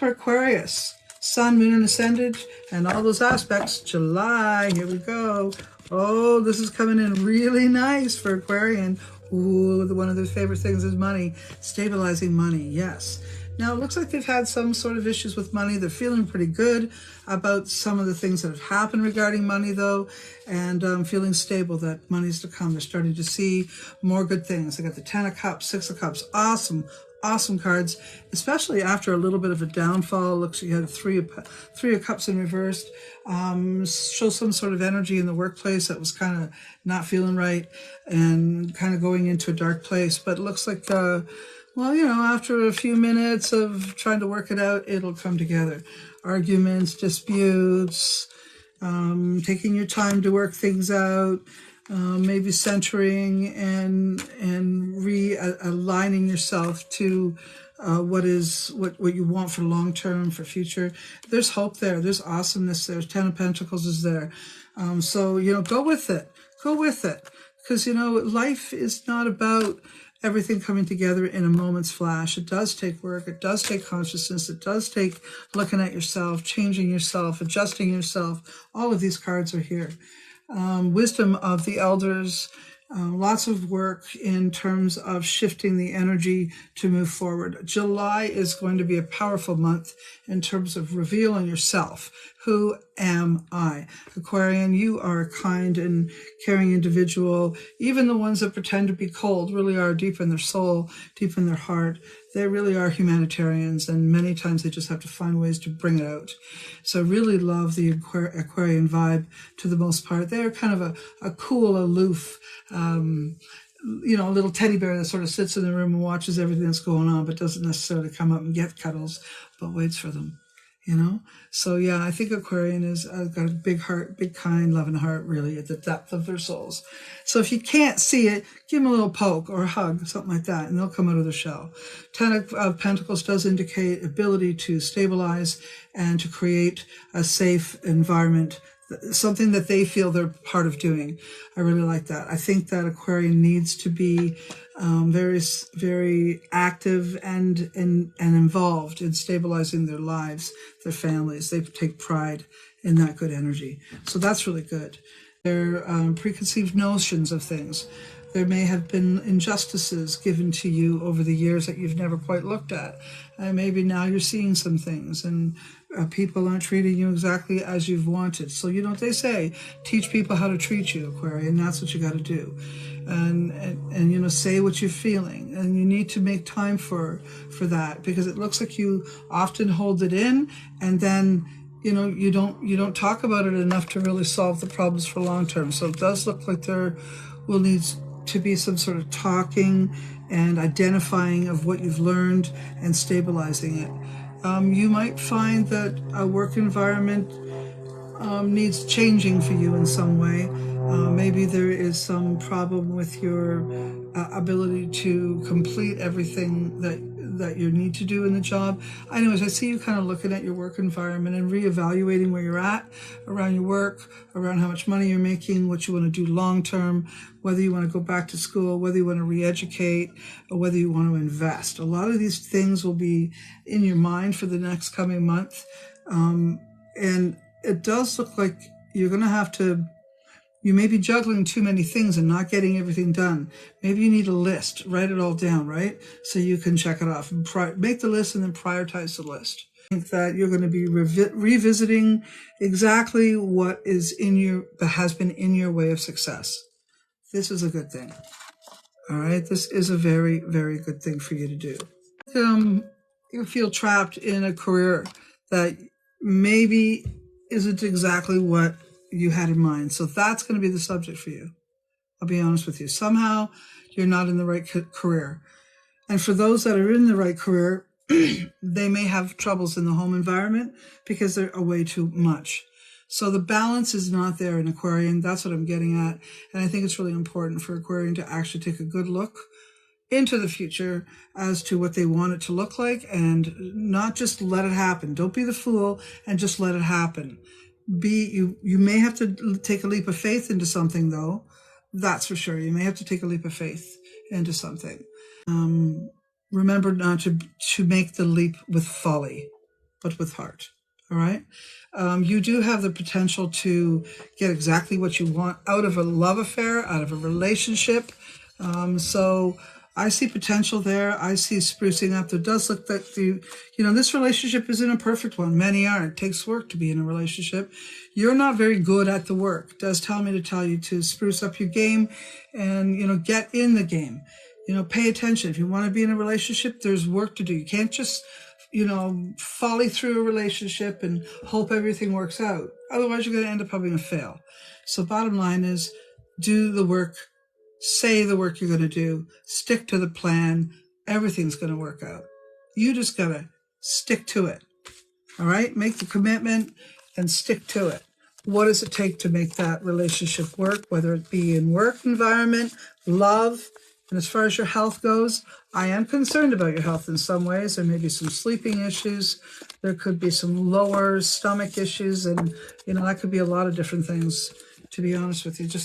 for Aquarius. Sun, Moon, and Ascendant, and all those aspects. July, here we go. Oh, this is coming in really nice for Aquarian. Ooh, one of their favorite things is money. Stabilizing money, yes. Now, it looks like they've had some sort of issues with money. They're feeling pretty good about some of the things that have happened regarding money, though, and feeling stable that money's to come. They're starting to see more good things. They got the 10 of Cups, 6 of Cups. Awesome cards, especially after a little bit of a downfall. Looks like you had three of Cups in reversed. Show some sort of energy in the workplace that was kind of not feeling right and kind of going into a dark place. But it looks like, well, you know, after a few minutes of trying to work it out, it'll come together. Arguments, disputes, taking your time to work things out. Maybe centering and realigning yourself to what you want for long term, for future. There's hope there. There's awesomeness there. 10 of Pentacles is there. So, you know, go with it. Go with it. Because, you know, life is not about everything coming together in a moment's flash. It does take work. It does take consciousness. It does take looking at yourself, changing yourself, adjusting yourself. All of these cards are here. Wisdom of the elders, lots of work in terms of shifting the energy to move forward. July is going to be a powerful month in terms of revealing yourself. Who am I? Aquarian, you are a kind and caring individual. Even the ones that pretend to be cold really are deep in their soul, deep in their heart. They really are humanitarians, and many times they just have to find ways to bring it out. So I really love the Aquarian vibe to the most part. They're kind of a cool, aloof, you know, a little teddy bear that sort of sits in the room and watches everything that's going on, but doesn't necessarily come up and get cuddles, but waits for them. You know, so yeah, I think Aquarian is got a big heart, big, kind, loving heart, really at the depth of their souls. So if you can't see it, give them a little poke or a hug, something like that, and they'll come out of their shell. 10 of Pentacles does indicate ability to stabilize and to create a safe environment, something that they feel they're part of doing. I really like that. I think that Aquarian needs to be very active and involved in stabilizing their lives, their families. They take pride in that good energy. So that's really good. Their preconceived notions of things. There may have been injustices given to you over the years that you've never quite looked at. And maybe now you're seeing some things, and people aren't treating you exactly as you've wanted. So, you know what they say, teach people how to treat you, Aquarian. That's what you got to do. And you know, say what you're feeling. And you need to make time for that, because it looks like you often hold it in, and then, you know, you don't talk about it enough to really solve the problems for long term. So it does look like there will need to be some sort of talking and identifying of what you've learned and stabilizing it. You might find that a work environment needs changing for you in some way. Maybe there is some problem with your ability to complete everything that you need to do in the job. Anyways, I see you kind of looking at your work environment and reevaluating where you're at around your work, around how much money you're making, what you want to do long term, whether you want to go back to school, whether you want to re-educate, or whether you want to invest. A lot of these things will be in your mind for the next coming month. And it does look like you're going to have to, you may be juggling too many things and not getting everything done. Maybe you need a list, write it all down, right? So you can check it off and make the list and then prioritize the list. I think that you're going to be revisiting exactly what is has been in your way of success. This is a good thing. All right. This is a very, very good thing for you to do. You feel trapped in a career that maybe isn't exactly what you had in mind. So that's going to be the subject for you. I'll be honest with you. Somehow you're not in the right career. And for those that are in the right career, they may have troubles in the home environment because they're away too much. So the balance is not there in Aquarian. That's what I'm getting at. And I think it's really important for Aquarian to actually take a good look into the future as to what they want it to look like, and not just let it happen. Don't be the fool and just let it happen. You may have to take a leap of faith into something, though. That's for sure. You may have to take a leap of faith into something. Remember not to make the leap with folly. but with heart. All right. You do have the potential to get exactly what you want out of a love affair, out of a relationship. So I see potential there. I see sprucing up. There does look that this relationship isn't a perfect one. Many aren't. It takes work to be in a relationship. You're not very good at the work. It does tell me to tell you to spruce up your game and, get in the game. Pay attention. If you want to be in a relationship, there's work to do. You can't just folly through a relationship and hope everything works out. Otherwise, you're going to end up having a fail. So bottom line is, do the work, say the work you're going to do, stick to the plan. Everything's going to work out. You just got to stick to it. All right? Make the commitment and stick to it. What does it take to make that relationship work, whether it be in work environment, love? And as far as your health goes, I am concerned about your health in some ways. There may be some sleeping issues. There could be some lower stomach issues. And, that could be a lot of different things, to be honest with you. Just